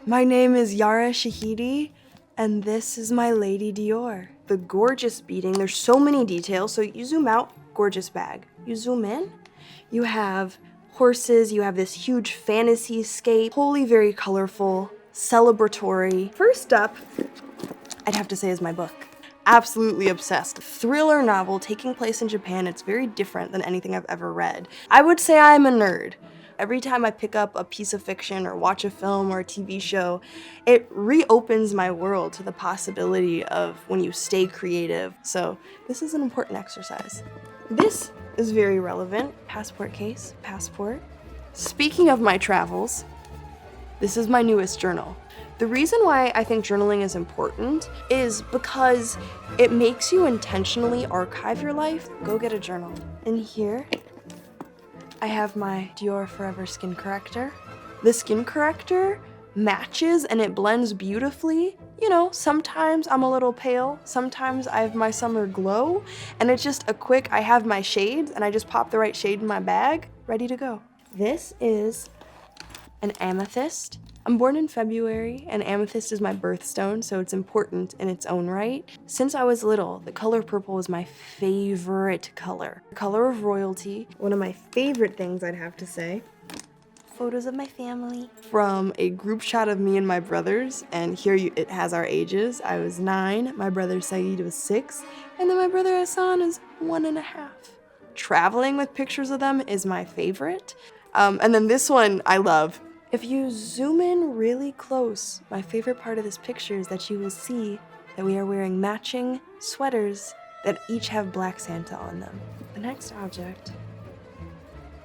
My name is Yara Shahidi, and this is my Lady Dior. The gorgeous beading, there's so many details, so you zoom out, gorgeous bag. You zoom in, you have horses, you have this huge fantasy scape, wholly very colorful, celebratory. First up, I'd have to say is my book. Absolutely obsessed. Thriller novel taking place in Japan. It's very different than anything I've ever read. I would say I'm a nerd. Every time I pick up a piece of fiction or watch a film or a TV show, it reopens my world to the possibility of when you stay creative. So this is an important exercise. This is very relevant. Passport case, passport. Speaking of my travels, this is my newest journal. The reason why I think journaling is important is because it makes you intentionally archive your life. Go get a journal. In here, I have my Dior Forever Skin Corrector. The skin corrector matches and it blends beautifully. You know, sometimes I'm a little pale, sometimes I have my summer glow, and it's just a quick, I have my shades and I just pop the right shade in my bag, ready to go. This is an amethyst. I'm born in February, and amethyst is my birthstone, so it's important in its own right. Since I was little, the color purple was my favorite color. Color of royalty, one of my favorite things I'd have to say. Photos of my family. From a group shot of me and my brothers, and here it has our ages. I was 9, my brother Saeed was 6, and then my brother Hassan is 1.5. Traveling with pictures of them is my favorite. And then this one I love. If you zoom in really close, my favorite part of this picture is that you will see that we are wearing matching sweaters that each have Black Santa on them. The next object,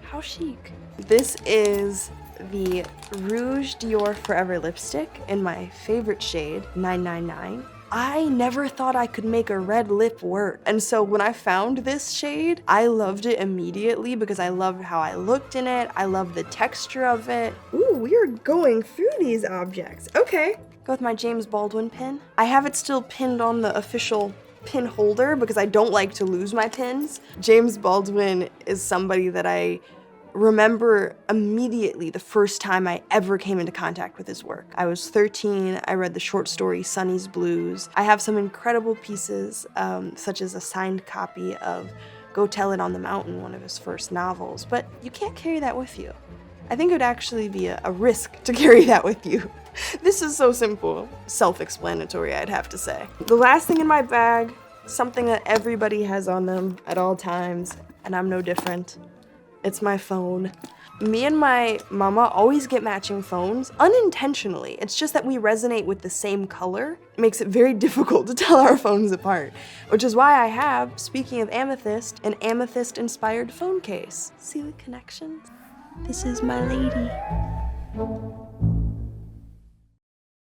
how chic. This is the Rouge Dior Forever lipstick in my favorite shade, 999. I never thought I could make a red lip work. And so when I found this shade, I loved it immediately because I loved how I looked in it. I love the texture of it. Ooh, we are going through these objects. Okay. Go with my James Baldwin pin. I have it still pinned on the official pin holder because I don't like to lose my pins. James Baldwin is somebody that I remember immediately the first time I ever came into contact with his work. I was 13, I read the short story Sonny's Blues. I have some incredible pieces, such as a signed copy of Go Tell It on the Mountain, one of his first novels, but you can't carry that with you. I think it would actually be a risk to carry that with you. This is so simple, self-explanatory, I'd have to say. The last thing in my bag, something that everybody has on them at all times, and I'm no different. It's my phone. Me and my mama always get matching phones, unintentionally. It's just that we resonate with the same color. It makes it very difficult to tell our phones apart, which is why I have, speaking of amethyst, an amethyst-inspired phone case. See the connections? This is my lady.